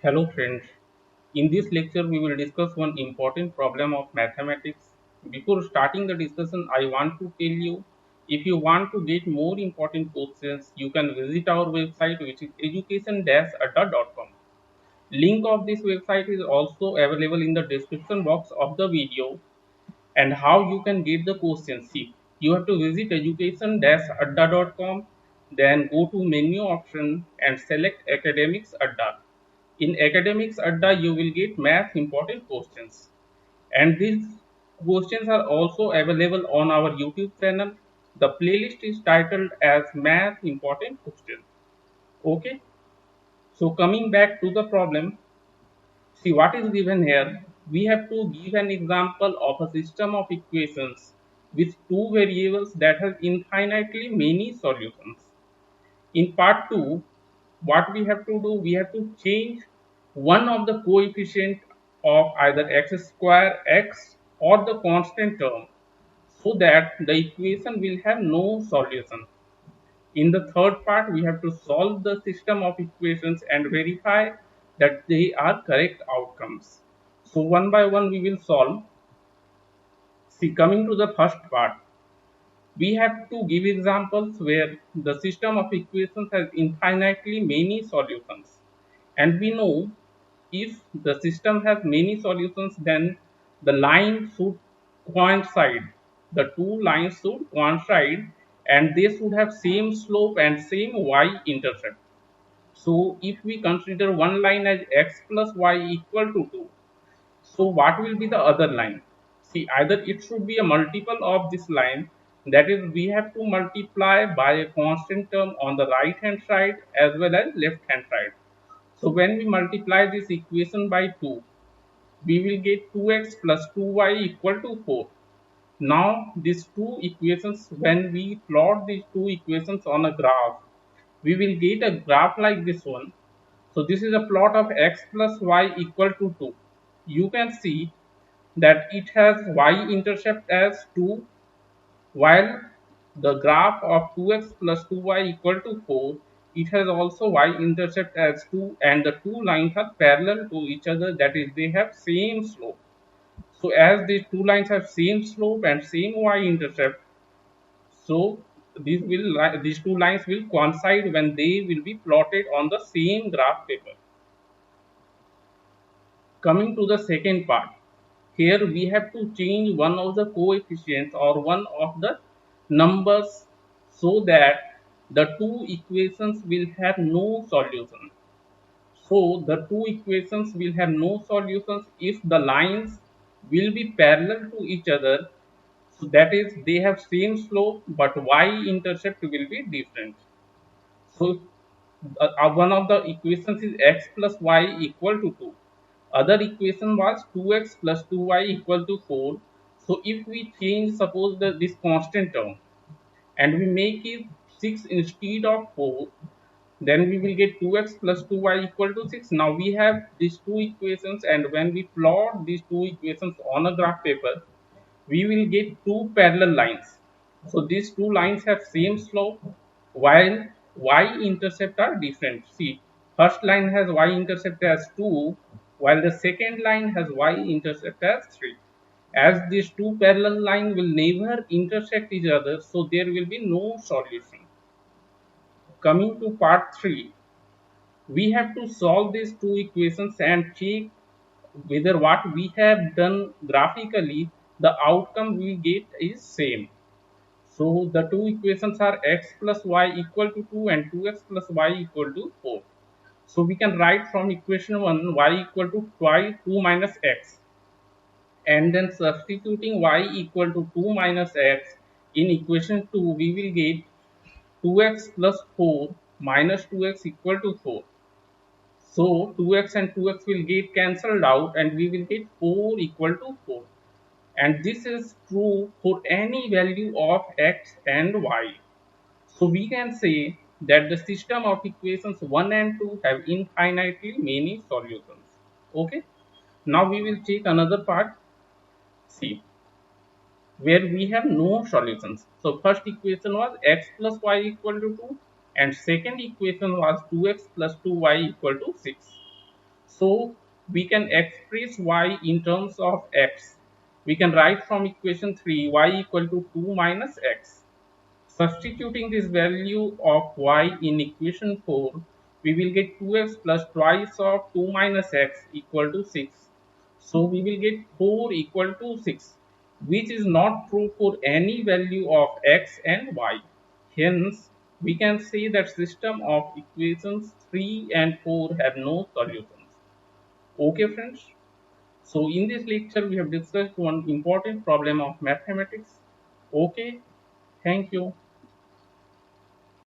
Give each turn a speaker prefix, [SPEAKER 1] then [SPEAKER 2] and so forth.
[SPEAKER 1] Hello friends, in this lecture we will discuss one important problem of mathematics. Before starting the discussion, I want to tell you if you want to get more important questions, you can visit our website which is education-adda.com. Link of this website is also available in the description box of the video and how you can get the questions. See, you have to visit education-adda.com, then go to menu option and select academics adda. In academics adda, you will get math important questions, and these questions are also available on our YouTube channel. The playlist is titled as Math Important Questions. Okay, so coming back to the problem, see what is given here. We have to give an example of a system of equations with two variables that has infinitely many solutions. In part 2, what we have to do, we have to change one of the coefficient of either x square x or the constant term so that the equation will have no solution. In the third part, we have to solve the system of equations and verify that they are correct outcomes. So one by one we will solve. See, coming to the first part, we have to give examples where the system of equations has infinitely many solutions. And we know if the system has many solutions, then the line should coincide. The two lines should coincide and they should have same slope and same y-intercept. So if we consider one line as x plus y equal to 2, so what will be the other line? See, either it should be a multiple of this line, that is we have to multiply by a constant term on the right hand side as well as left hand side. So when we multiply this equation by 2, we will get 2x plus 2y equal to 4. Now these two equations, when we plot these two equations on a graph, we will get a graph like this one. So this is a plot of x plus y equal to 2. You can see that it has y-intercept as 2, while the graph of 2x plus 2y equal to 4, it has also y-intercept as 2, and the two lines are parallel to each other, that is they have same slope. So as these two lines have same slope and same y-intercept, so these two lines will coincide when they will be plotted on the same graph paper. Coming to the second part, here we have to change one of the coefficients or one of the numbers so that the two equations will have no solution. So the two equations will have no solutions if the lines will be parallel to each other. So that is they have same slope but y-intercept will be different. So one of the equations is x plus y equal to 2. Other equation was 2x plus 2y equal to 4. So if we change suppose this constant term and we make it 6 instead of 4, then we will get 2x plus 2y equal to 6. Now we have these two equations, and when we plot these two equations on a graph paper, we will get two parallel lines. So these two lines have same slope while y-intercept are different. See, first line has y-intercept as 2 while the second line has y-intercept as 3. As these two parallel lines will never intersect each other, so there will be no solution. Coming to part 3, we have to solve these two equations and check whether what we have done graphically, the outcome we get is same. So the two equations are x plus y equal to 2 and 2x plus y equal to 4. So we can write from equation 1 y equal to 2 minus x, and then substituting y equal to 2 minus x in equation 2, we will get 2x plus 4 minus 2x equal to 4. So 2x and 2x will get cancelled out and we will get 4 equal to 4. And this is true for any value of x and y. So we can say that the system of equations 1 and 2 have infinitely many solutions. Okay. Now we will take another part, C, where we have no solutions. So first equation was x plus y equal to 2 and second equation was 2x plus 2y equal to 6. So we can express y in terms of x. We can write from equation 3 y equal to 2 minus x. Substituting this value of y in equation 4, we will get 2x plus twice of 2 minus x equal to 6. So we will get 4 equal to 6, which is not true for any value of x and y. Hence, we can say that system of equations 3 and 4 have no solutions. Okay friends, so in this lecture we have discussed one important problem of mathematics. Okay, thank you.